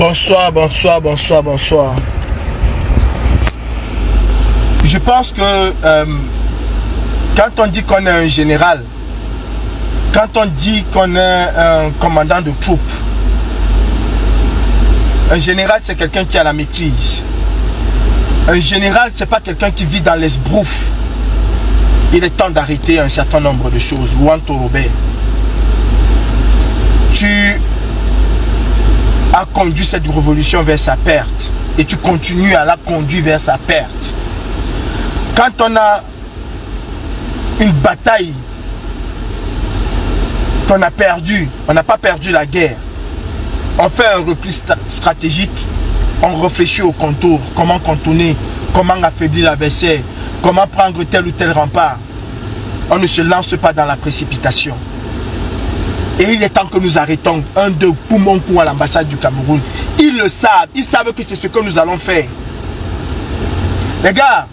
Bonsoir. Je pense que quand on dit qu'on est un général, quand on dit qu'on est un commandant de troupes, un général c'est quelqu'un qui a la maîtrise. Un général c'est pas quelqu'un qui vit dans l'esbrouf. Il est temps d'arrêter un certain nombre de choses. Wanto Robert, tu as conduit cette révolution vers sa perte et tu continues à la conduire vers sa perte. Quand on a une bataille qu'on a perdue, on n'a pas perdu la guerre, on fait un repli stratégique, on réfléchit au contour, comment contourner, comment affaiblir l'adversaire, comment prendre tel ou tel rempart. On ne se lance pas dans la précipitation. Et il est temps que nous arrêtons un de pour mon coup à l'ambassade du Cameroun. Ils le savent, ils savent que c'est ce que nous allons faire. Les gars,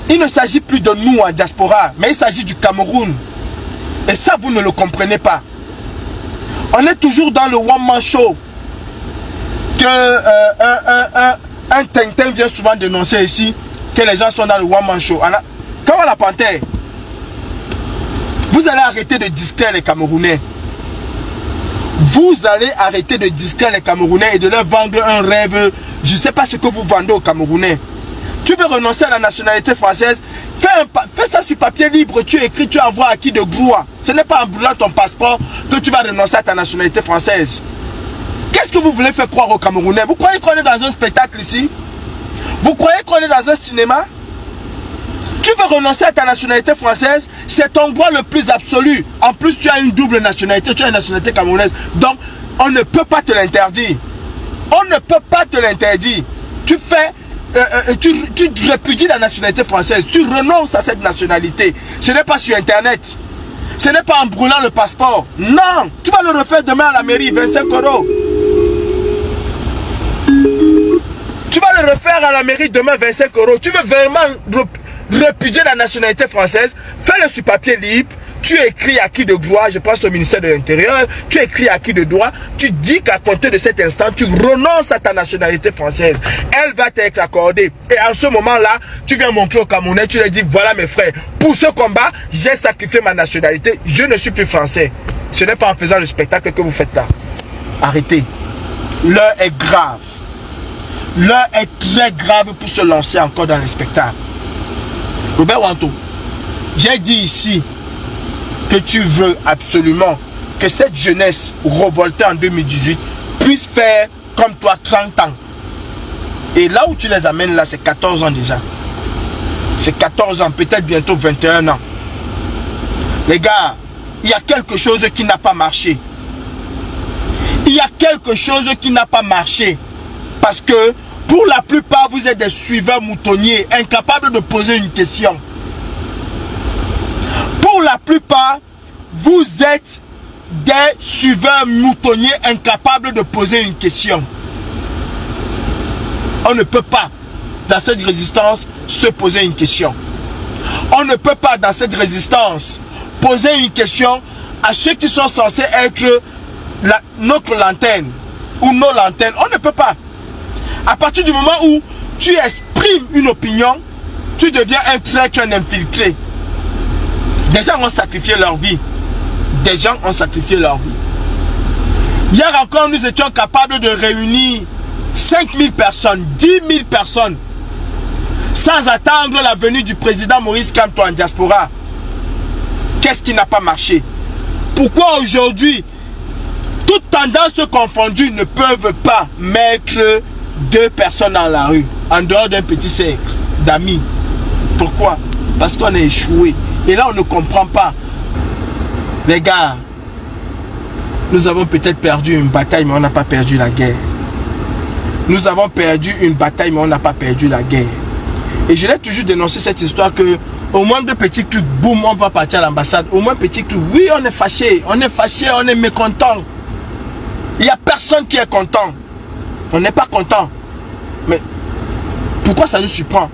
il ne s'agit plus de nous en diaspora, mais il s'agit du Cameroun. Et ça, vous ne le comprenez pas. On est toujours dans le one-man show que un Tintin vient souvent dénoncer ici, que les gens sont dans le one-man show. Comment la panthère? Vous allez arrêter de distraire les Camerounais. Vous allez arrêter de distraire les Camerounais et de leur vendre un rêve. Je ne sais pas ce que vous vendez aux Camerounais. Tu veux renoncer à la nationalité française? Fais ça sur papier libre, tu écris, tu envoies à qui de gloire. Ce n'est pas en brûlant ton passeport que tu vas renoncer à ta nationalité française. Qu'est-ce que vous voulez faire croire aux Camerounais? Vous croyez qu'on est dans un spectacle ici? Vous croyez qu'on est dans un cinéma? Tu veux renoncer à ta nationalité française, c'est ton droit le plus absolu. En plus, tu as une double nationalité, tu as une nationalité camerounaise. Donc, on ne peut pas te l'interdire. On ne peut pas te l'interdire. Tu répudies la nationalité française. Tu renonces à cette nationalité. Ce n'est pas sur Internet. Ce n'est pas en brûlant le passeport. Non, tu vas le refaire demain à la mairie, 25 €. Tu vas le refaire à la mairie demain, 25 €. Tu veux vraiment répudier la nationalité française, fais-le sur papier libre, tu écris à qui de droit, je pense au ministère de l'Intérieur, tu écris à qui de droit, tu dis qu'à compter de cet instant, tu renonces à ta nationalité française. Elle va t'être accordée. Et en ce moment-là, tu viens montrer aux Camerounais, tu leur dis, voilà mes frères, pour ce combat, j'ai sacrifié ma nationalité, je ne suis plus français. Ce n'est pas en faisant le spectacle que vous faites là. Arrêtez. L'heure est grave. L'heure est très grave pour se lancer encore dans le spectacle. Robert Wanto, j'ai dit ici que tu veux absolument que cette jeunesse révoltée en 2018 puisse faire comme toi 30 ans. Et là où tu les amènes là, c'est 14 ans déjà. C'est 14 ans, peut-être bientôt 21 ans. Les gars, il y a quelque chose qui n'a pas marché. Il y a quelque chose qui n'a pas marché. Parce que pour la plupart, vous êtes des suiveurs moutonniers, incapables de poser une question. Pour la plupart, vous êtes des suiveurs moutonniers incapables de poser une question. On ne peut pas, dans cette résistance, se poser une question. On ne peut pas, dans cette résistance, poser une question à ceux qui sont censés être notre lanterne ou nos lanternes. On ne peut pas. À partir du moment où tu exprimes une opinion, tu deviens un traître, un infiltré. Des gens ont sacrifié leur vie. Des gens ont sacrifié leur vie. Hier encore, nous étions capables de réunir 5000 personnes, 10 000 personnes, sans attendre la venue du président Maurice Kamto en diaspora. Qu'est-ce qui n'a pas marché? Pourquoi aujourd'hui, toutes tendances confondues ne peuvent pas mettre 2 personnes dans la rue, en dehors d'un petit cercle d'amis? Pourquoi? Parce qu'on a échoué. Et là, on ne comprend pas. Les gars, nous avons peut-être perdu une bataille, mais on n'a pas perdu la guerre. Nous avons perdu une bataille, mais on n'a pas perdu la guerre. Et je l'ai toujours dénoncé cette histoire que, au moins de petits trucs, boum, on va partir à l'ambassade. Au moins petit truc, oui, on est fâché, on est mécontent. Il n'y a personne qui est content. On n'est pas content. Mais pourquoi ça nous surprend?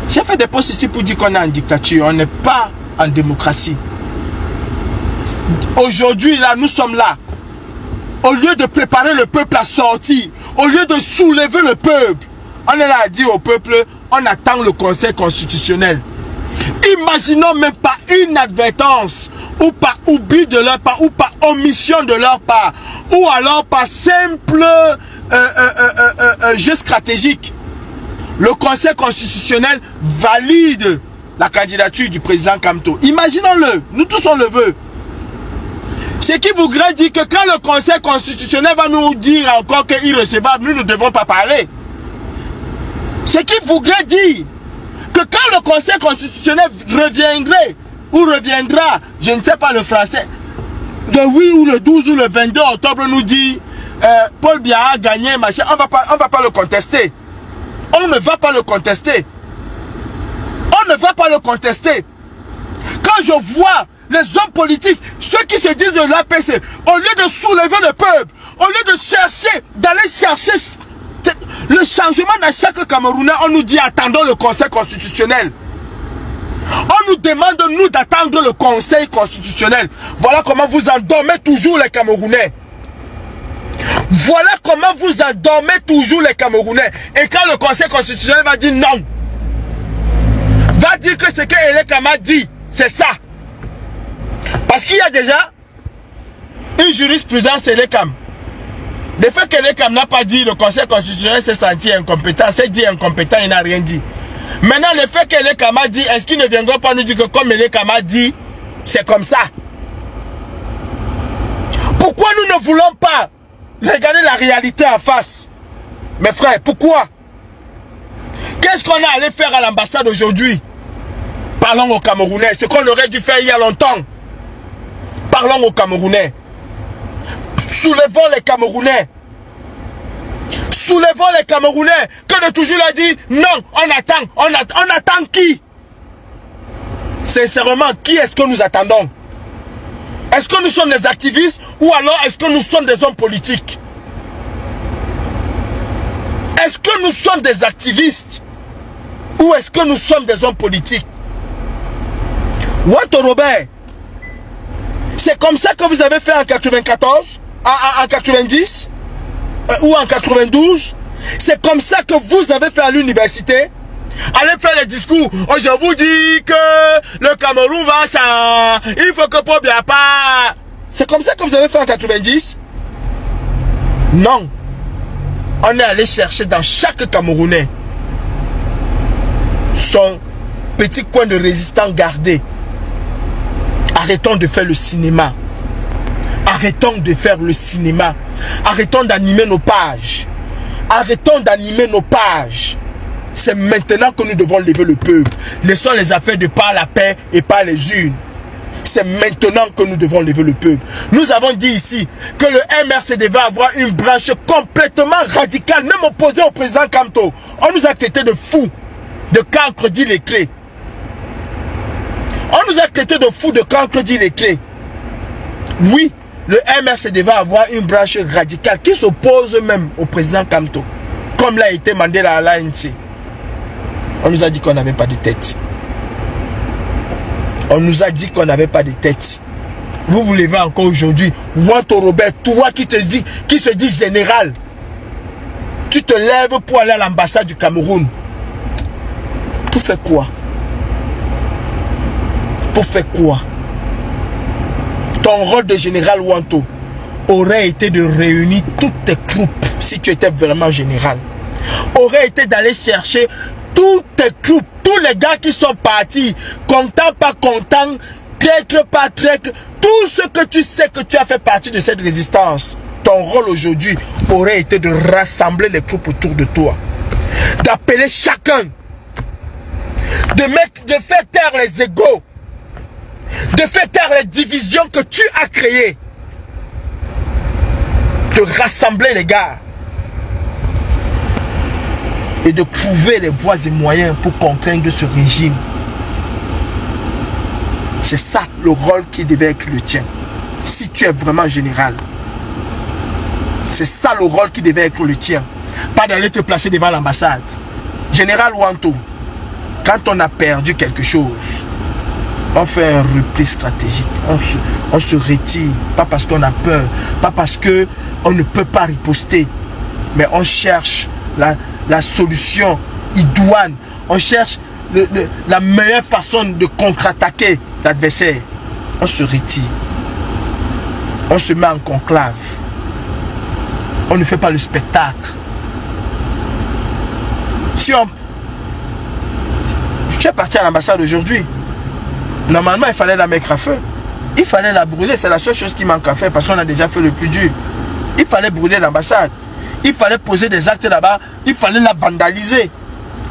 J'ai fait des posts ici pour dire qu'on est en dictature. On n'est pas en démocratie. Aujourd'hui, là, nous sommes là. au lieu de préparer le peuple à sortir, au lieu de soulever le peuple, on est là à dire au peuple, on attend le Conseil constitutionnel. Imaginons même pas inadvertance, ou par oubli de leur part, ou par omission de leur part, ou alors par simple jeu stratégique. Le Conseil constitutionnel valide la candidature du président Kamto. Imaginons-le, nous tous on le veut. Ce qui voudrait dire que quand le Conseil constitutionnel va nous dire encore qu'il est irrecevable, nous ne devons pas parler. Ce qui voudrait dire que quand le Conseil constitutionnel reviendrait, ou reviendra, je ne sais pas le français, le 8 ou le 12 ou le 22 octobre nous dit Paul Biya a gagné, machin, on va pas le contester. On ne va pas le contester. On ne va pas le contester. Quand je vois les hommes politiques, ceux qui se disent de l'APC, au lieu de soulever le peuple, au lieu de chercher, d'aller chercher le changement dans chaque Camerounais, on nous dit attendons le Conseil constitutionnel. On nous demande nous d'attendre le Conseil constitutionnel. Voilà comment vous endormez toujours les Camerounais. Voilà comment vous endormez toujours les Camerounais. Et quand le Conseil constitutionnel va dire non, va dire que ce que Elekam a dit, c'est ça. Parce qu'il y a déjà une jurisprudence Elekam. Le fait qu'Elekam n'a pas dit, le Conseil constitutionnel s'est senti incompétent, s'est dit incompétent, il n'a rien dit. Maintenant, le fait qu'Elekam a dit, est-ce qu'il ne viendra pas nous dire que comme Elekam a dit, c'est comme ça? Pourquoi nous ne voulons pas regarder la réalité en face? Mes frères, pourquoi? Qu'est-ce qu'on est allé faire à l'ambassade aujourd'hui? Parlons aux Camerounais, ce qu'on aurait dû faire il y a longtemps. Parlons aux Camerounais. Soulevons les Camerounais. Soulevons les Camerounais. Que de toujours leur dire, non, on attend. On attend qui? Sincèrement, qui est-ce que nous attendons? Est-ce que nous sommes des activistes ou alors est-ce que nous sommes des hommes politiques? Est-ce que nous sommes des activistes ou est-ce que nous sommes des hommes politiques? Walter Robert, c'est comme ça que vous avez fait en 94, en 90 ou en 92. C'est comme ça que vous avez fait à l'université. Allez faire les discours. Oh, je vous dis que le Cameroun va changer. Il faut que Paul Biya pas. C'est comme ça que vous avez fait en 90? Non. On est allé chercher dans chaque Camerounais son petit coin de résistant gardé. Arrêtons de faire le cinéma. Arrêtons de faire le cinéma. Arrêtons d'animer nos pages. Arrêtons d'animer nos pages. C'est maintenant que nous devons lever le peuple. Laissons les affaires de par la paix et par les urnes. C'est maintenant que nous devons lever le peuple. Nous avons dit ici que le MRCD va avoir une branche complètement radicale, même opposée au président Kamto. On nous a traités de fous, de cancre dit les clés. On nous a traités de fous, de cancre dit les clés. Oui, le MRCD va avoir une branche radicale qui s'oppose même au président Kamto, comme l'a été Mandela à l'ANC. On nous a dit qu'on n'avait pas de tête. On nous a dit qu'on n'avait pas de tête. Vous vous levez encore aujourd'hui. Walter Robert, toi qui se dis général, tu te lèves pour aller à l'ambassade du Cameroun. Pour faire quoi? Pour faire quoi? Ton rôle de général Wanto aurait été de réunir toutes tes troupes, si tu étais vraiment général. Aurait été d'aller chercher toutes tes troupes, tous les gars qui sont partis, contents, pas contents, traître, pas traître, tout ce que tu sais que tu as fait partie de cette résistance. Ton rôle aujourd'hui aurait été de rassembler les troupes autour de toi, d'appeler chacun, de faire taire les égos, de faire taire les divisions que tu as créées, de rassembler les gars et de trouver les voies et moyens pour contraindre ce régime. C'est ça le rôle qui devait être le tien, si tu es vraiment général. C'est ça le rôle qui devait être le tien. Pas d'aller te placer devant l'ambassade. Général Wanto, quand on a perdu quelque chose, On fait un repli stratégique. On se retire. Pas parce qu'on a peur. Pas parce qu'on ne peut pas riposter. Mais on cherche la solution idoine. On cherche la meilleure façon de contre-attaquer l'adversaire. On se retire. On se met en conclave. On ne fait pas le spectacle. Si on... Tu es parti à l'ambassade aujourd'hui. Normalement, il fallait la mettre à feu. Il fallait la brûler. C'est la seule chose qui manque à faire parce qu'on a déjà fait le plus dur. Il fallait brûler l'ambassade. Il fallait poser des actes là-bas. Il fallait la vandaliser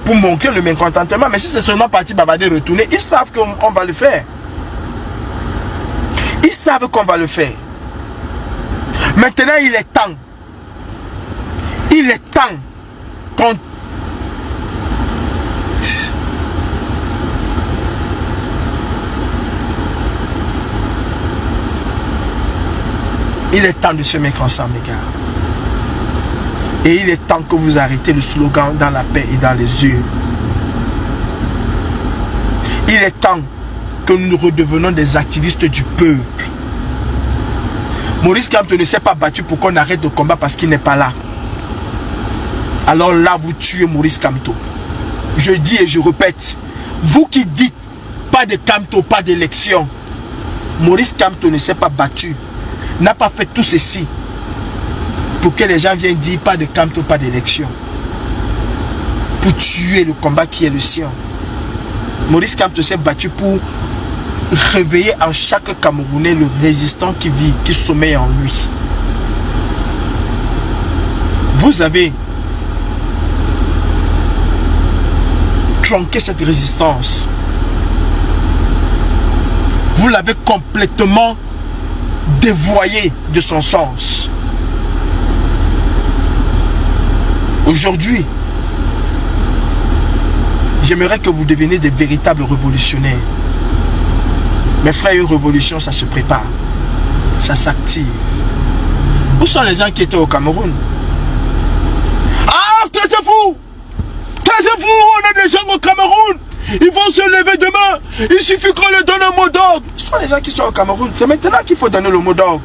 pour montrer le mécontentement. Mais si c'est seulement parti bavarder, retourner, ils savent qu'on va le faire. Ils savent qu'on va le faire. Maintenant, il est temps. Il est temps qu'on... Il est temps de se mettre ensemble, les gars. Et il est temps que vous arrêtez le slogan dans la paix et dans les yeux. Il est temps que nous redevenons des activistes du peuple. Maurice Kamto ne s'est pas battu pour qu'on arrête de combat parce qu'il n'est pas là. Alors là, vous tuez Maurice Kamto. Je dis et je répète, vous qui dites pas de Kamto, pas d'élection, Maurice Kamto ne s'est pas battu, n'a pas fait tout ceci pour que les gens viennent dire pas de Kamto, pas d'élection. Pour tuer le combat qui est le sien. Maurice Kamto s'est battu pour réveiller en chaque Camerounais le résistant qui vit, qui sommeille en lui. Vous avez tronqué cette résistance. Vous l'avez complètement dévoyé de son sens. Aujourd'hui, j'aimerais que vous deveniez des véritables révolutionnaires. Mes frères, une révolution, ça se prépare. Ça s'active. Où sont les gens qui étaient au Cameroun? Ah, taisez-vous! Taisez-vous! On a des gens au Cameroun! Ils vont se lever demain! Il suffit qu'on leur donne un mot d'ordre! Ce sont les gens qui sont au Cameroun. C'est maintenant qu'il faut donner le mot d'ordre.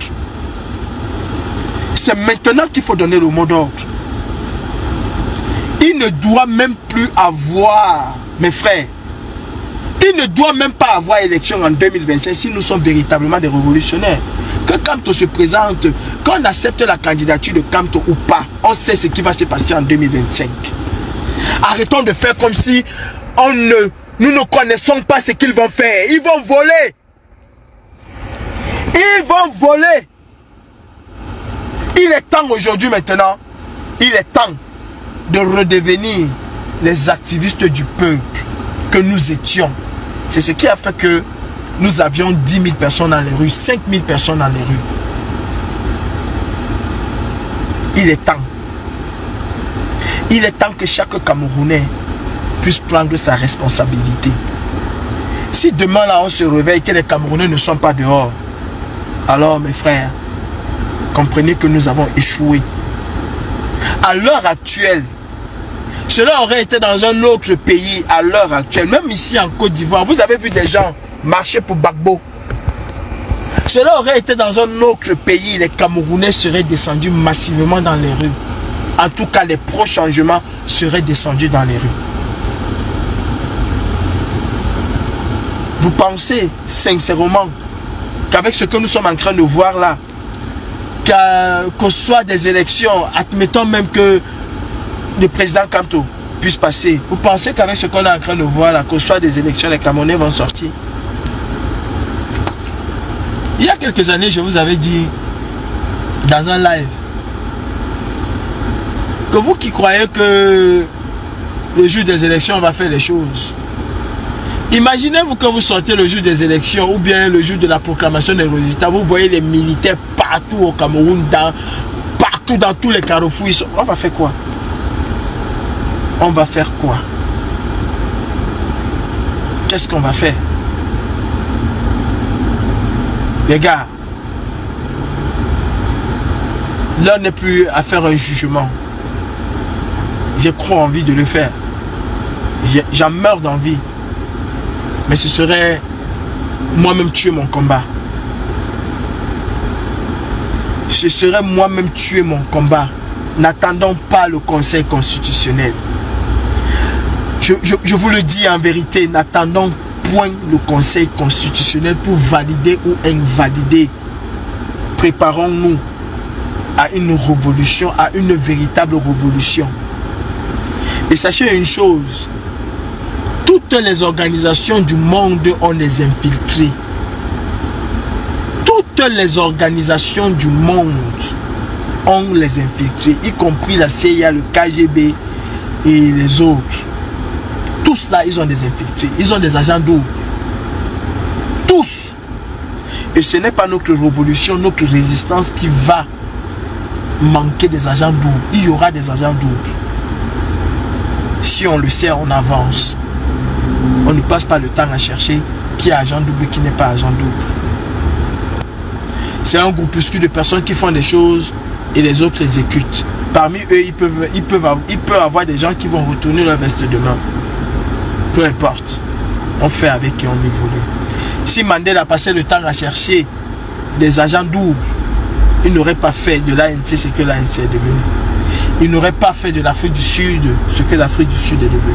C'est maintenant qu'il faut donner le mot d'ordre. Il ne doit même plus avoir, mes frères, il ne doit même pas avoir élection en 2025 si nous sommes véritablement des révolutionnaires. Que Kamto se présente, qu'on accepte la candidature de Kamto ou pas, on sait ce qui va se passer en 2025. Arrêtons de faire comme si nous ne connaissons pas ce qu'ils vont faire. Ils vont voler. Ils vont voler. Il est temps aujourd'hui maintenant, il est temps de redevenir les activistes du peuple que nous étions. C'est ce qui a fait que nous avions 10 000 personnes dans les rues, 5 000 personnes dans les rues. Il est temps. Il est temps que chaque Camerounais puisse prendre sa responsabilité. Si demain là on se réveille que les Camerounais ne sont pas dehors, alors mes frères, comprenez que nous avons échoué. À l'heure actuelle, cela aurait été dans un autre pays à l'heure actuelle, même ici en Côte d'Ivoire, vous avez vu des gens marcher pour Gbagbo. Cela aurait été dans un autre pays, les Camerounais seraient descendus massivement dans les rues. En tout cas, les pro-changements seraient descendus dans les rues. Vous pensez sincèrement qu'avec ce que nous sommes en train de voir là, que ce soit des élections, admettons même que le président Kamto puisse passer, vous pensez qu'avec ce qu'on est en train de voir là, que ce soit des élections, les Camerounais vont sortir? Il y a quelques années, je vous avais dit dans un live que vous qui croyez que le jour des élections on va faire les choses, imaginez-vous que vous sortez le jour des élections ou bien le jour de la proclamation des résultats, vous voyez les militaires partout au Cameroun, partout dans tous les carrefours. On va faire quoi? On va faire quoi? Qu'est-ce qu'on va faire? Les gars, l'heure n'est plus à faire un jugement. J'ai trop envie de le faire. J'en meurs d'envie. Mais ce serait moi-même tuer mon combat. Je serai moi-même tuer mon combat. N'attendons pas le Conseil constitutionnel. Je vous le dis en vérité, n'attendons point le Conseil constitutionnel pour valider ou invalider. Préparons-nous à une révolution, à une véritable révolution. Et sachez une chose, toutes les organisations du monde ont des infiltrés. Toutes les organisations du monde ont les infiltrés, y compris la CIA, le KGB et les autres. Tous là, ils ont des infiltrés, ils ont des agents doubles. Tous. Et ce n'est pas notre révolution, notre résistance qui va manquer des agents doubles. Il y aura des agents doubles. Si on le sait, on avance. On ne passe pas le temps à chercher qui est agent double et qui n'est pas agent double. C'est un groupuscule de personnes qui font des choses et les autres exécutent. Parmi eux, il peut avoir des gens qui vont retourner leur veste demain. Peu importe. On fait avec et on évolue. Si Mandela a passé le temps à chercher des agents doubles, il n'aurait pas fait de l'ANC ce que l'ANC est devenu. Il n'aurait pas fait de l'Afrique du Sud ce que l'Afrique du Sud est devenue.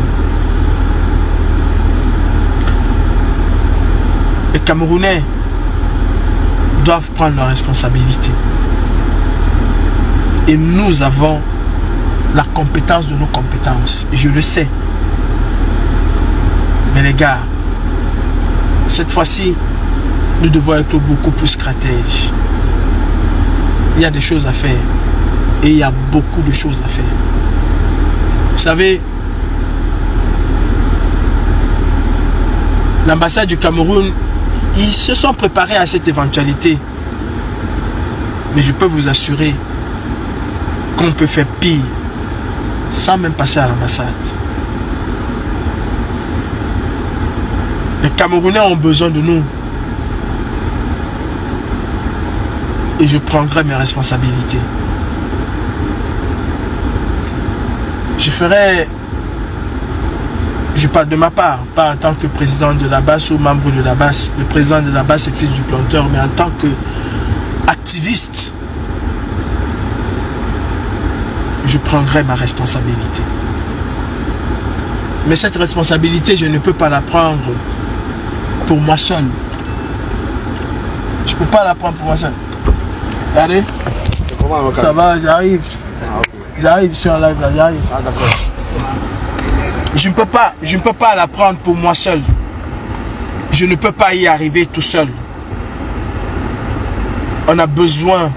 Les Camerounais doivent prendre leurs responsabilités. Et nous avons la compétence de nos compétences. Je le sais. Mais les gars, cette fois-ci, nous devons être beaucoup plus stratèges. Il y a des choses à faire. Et il y a beaucoup de choses à faire. Vous savez, l'ambassade du Cameroun, ils se sont préparés à cette éventualité. Mais je peux vous assurer qu'on peut faire pire sans même passer à l'ambassade. Les Camerounais ont besoin de nous. Et je prendrai mes responsabilités. Je ferai, je parle de ma part, pas en tant que président de la BAS ou membre de la BAS. Le président de la BAS est fils du planteur, mais en tant qu'activiste, je prendrai ma responsabilité. Mais cette responsabilité, je ne peux pas la prendre pour moi seul. Je ne peux pas la prendre pour moi seul. Allez, ça va, j'arrive. J'arrive, je suis en live là, j'arrive. Ah d'accord. Je ne peux pas la prendre pour moi seul. Je ne peux pas y arriver tout seul. On a besoin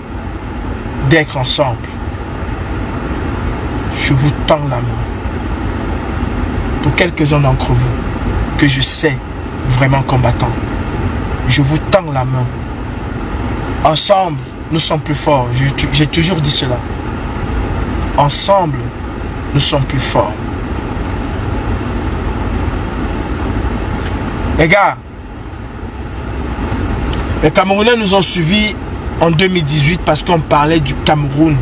d'être ensemble. Je vous tends la main. Pour quelques-uns d'entre vous que je sais vraiment combattants, je vous tends la main. Ensemble, nous sommes plus forts. J'ai toujours dit cela. Ensemble, nous sommes plus forts. Les gars, les Camerounais nous ont suivis en 2018 parce qu'on parlait du Cameroun.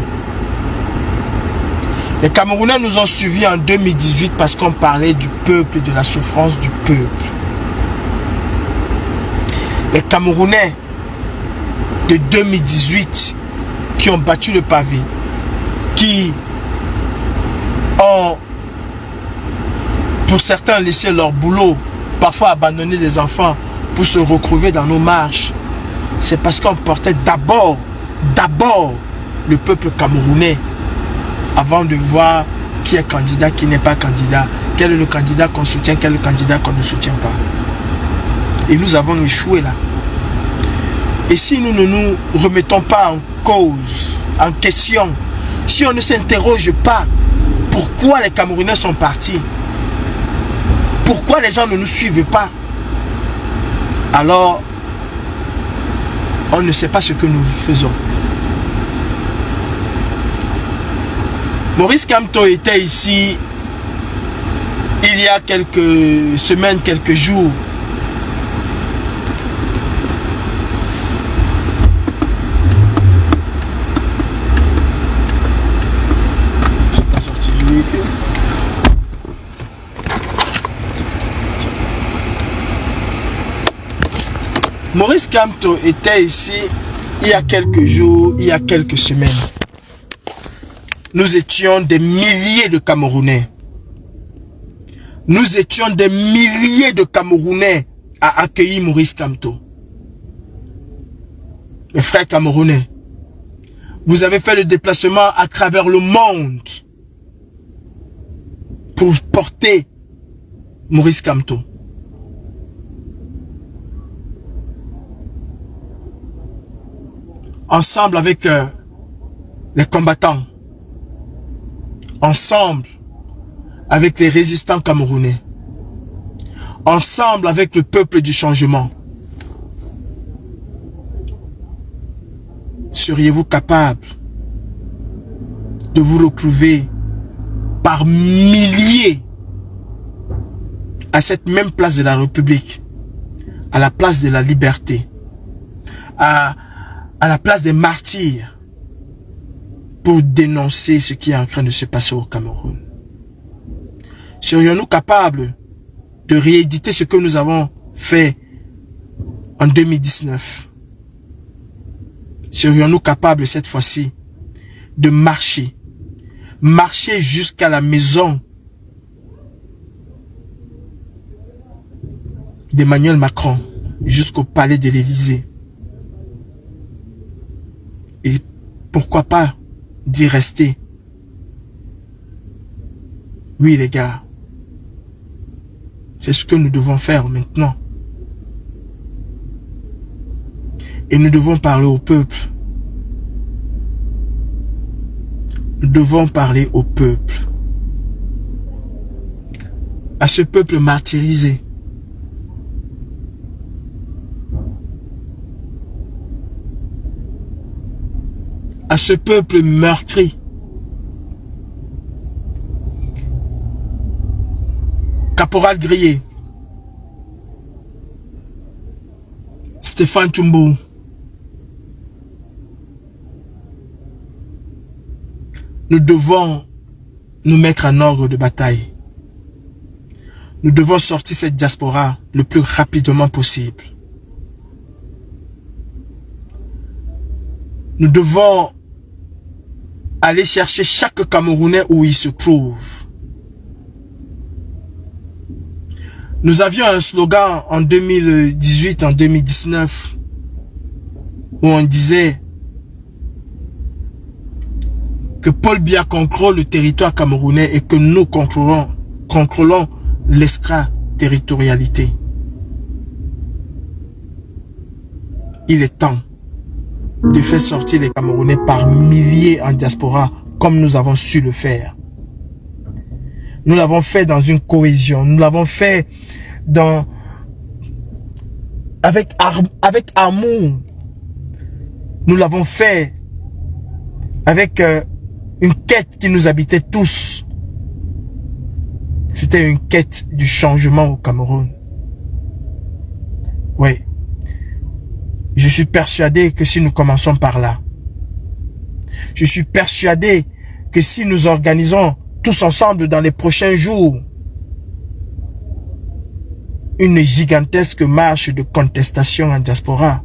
Les Camerounais nous ont suivis en 2018 parce qu'on parlait du peuple et de la souffrance du peuple. Les Camerounais de 2018 qui ont battu le pavé, qui ont, pour certains, laissé leur boulot, parfois abandonné les enfants pour se retrouver dans nos marches, c'est parce qu'on portait d'abord le peuple camerounais avant de voir qui est candidat, qui n'est pas candidat, quel est le candidat qu'on soutient, quel est le candidat qu'on ne soutient pas. Et nous avons échoué là. Et si nous ne nous remettons pas en cause, en question, si on ne s'interroge pas pourquoi les Camerounais sont partis, pourquoi les gens ne nous suivent pas, alors on ne sait pas ce que nous faisons. Maurice Kamto était ici il y a quelques semaines, quelques jours. Maurice Kamto était ici il y a quelques jours, il y a quelques semaines. Nous étions des milliers de Camerounais. Nous étions des milliers de Camerounais à accueillir Maurice Kamto. Mes frères camerounais, vous avez fait le déplacement à travers le monde pour porter Maurice Kamto. Ensemble avec les combattants. Ensemble avec les résistants camerounais. Ensemble avec le peuple du changement. Seriez-vous capable de vous retrouver par milliers à cette même place de la République, à la place de la liberté, à la place des martyrs, pour dénoncer ce qui est en train de se passer au Cameroun? Serions-nous capables de rééditer ce que nous avons fait en 2019? Serions-nous capables cette fois-ci de marcher jusqu'à la maison d'Emmanuel Macron, jusqu'au palais de l'Élysée? Et pourquoi pas d'y rester? Oui les gars, c'est ce que nous devons faire maintenant. Et nous devons parler au peuple. Nous devons parler au peuple. À ce peuple martyrisé. À ce peuple meurtri. Caporal Grillé. Stéphane Tchoumbou. Nous devons nous mettre en ordre de bataille. Nous devons sortir cette diaspora le plus rapidement possible. Nous devons aller chercher chaque Camerounais où il se trouve. Nous avions un slogan en 2018, en 2019, où on disait que Paul Biya contrôle le territoire camerounais et que nous contrôlons l'extraterritorialité. Il est temps de faire sortir les Camerounais par milliers en diaspora, comme nous avons su le faire. Nous l'avons fait dans une cohésion, nous l'avons fait avec amour. Nous l'avons fait avec une quête qui nous habitait tous. C'était une quête du changement au Cameroun. Oui. Je suis persuadé que si nous commençons par là, je suis persuadé que si nous organisons tous ensemble dans les prochains jours une gigantesque marche de contestation en diaspora,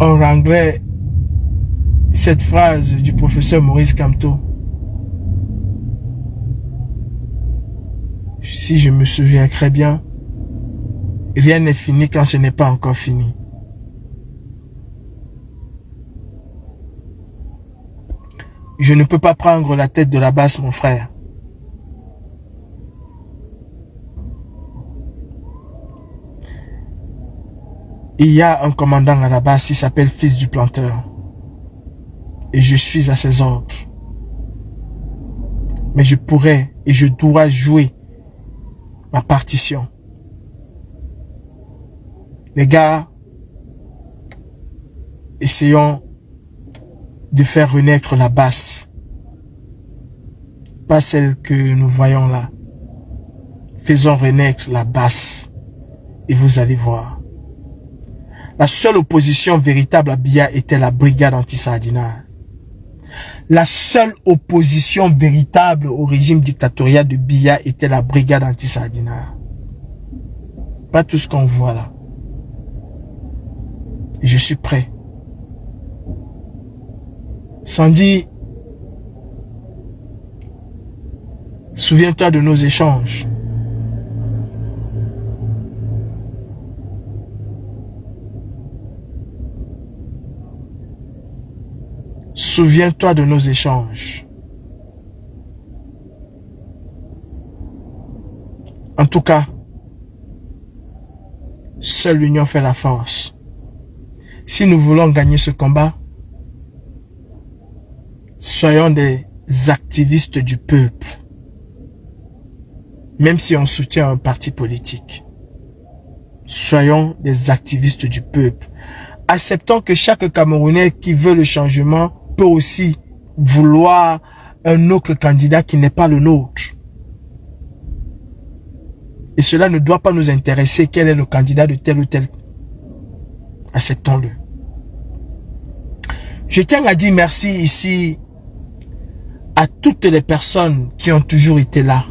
on rendrait cette phrase du professeur Maurice Kamto. Si je me souviens très bien, rien n'est fini quand ce n'est pas encore fini. Je ne peux pas prendre la tête de la basse, mon frère. Il y a un commandant à la base qui s'appelle Fils du Planteur. Et je suis à ses ordres. Mais je pourrais et je dois jouer ma partition. Les gars, essayons de faire renaître la basse. Pas celle que nous voyons là. Faisons renaître la basse. Et vous allez voir. La seule opposition véritable à Biya était la brigade anti-Saadina. La seule opposition véritable au régime dictatorial de Biya était la brigade anti-Saadina. Pas tout ce qu'on voit là. Et je suis prêt. Sandy, souviens-toi de nos échanges. Souviens-toi de nos échanges. En tout cas, seule l'union fait la force. Si nous voulons gagner ce combat, soyons des activistes du peuple. Même si on soutient un parti politique. Soyons des activistes du peuple. Acceptons que chaque Camerounais qui veut le changement peut aussi vouloir un autre candidat qui n'est pas le nôtre. Et cela ne doit pas nous intéresser quel est le candidat de tel ou tel. Acceptons-le. Je tiens à dire merci ici à toutes les personnes qui ont toujours été là.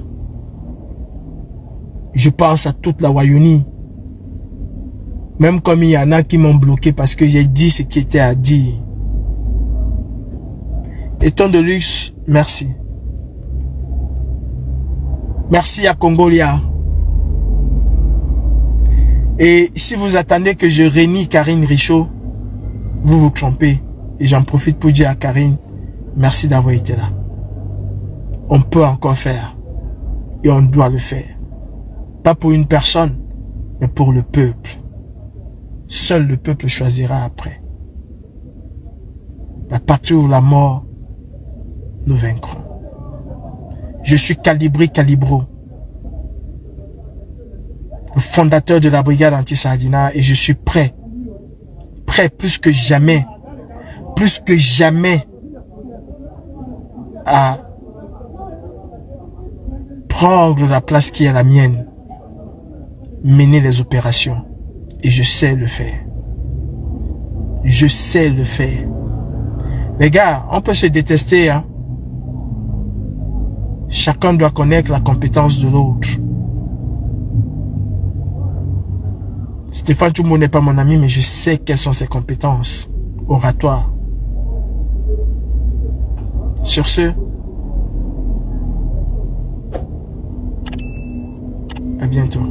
Je pense à toute la Wayoni. Même comme il y en a qui m'ont bloqué parce que j'ai dit ce qui était à dire. Et ton de luxe, merci. Merci à Congolia. Et si vous attendez que je réunis Karine Richaud, vous vous trompez. Et j'en profite pour dire à Karine, merci d'avoir été là. On peut encore faire. Et on doit le faire. Pas pour une personne, mais pour le peuple. Seul le peuple choisira après. À partir où la mort, nous vaincrons. Je suis Calibri Calibro, le fondateur de la brigade anti-Saadina, et je suis prêt plus que jamais à prendre la place qui est la mienne, mener les opérations, et je sais le faire. Je sais le faire. Les gars, on peut se détester, hein. Chacun doit connaître la compétence de l'autre. Stéphane Tchoumo n'est pas mon ami, mais je sais quelles sont ses compétences oratoires. Sur ce, à bientôt.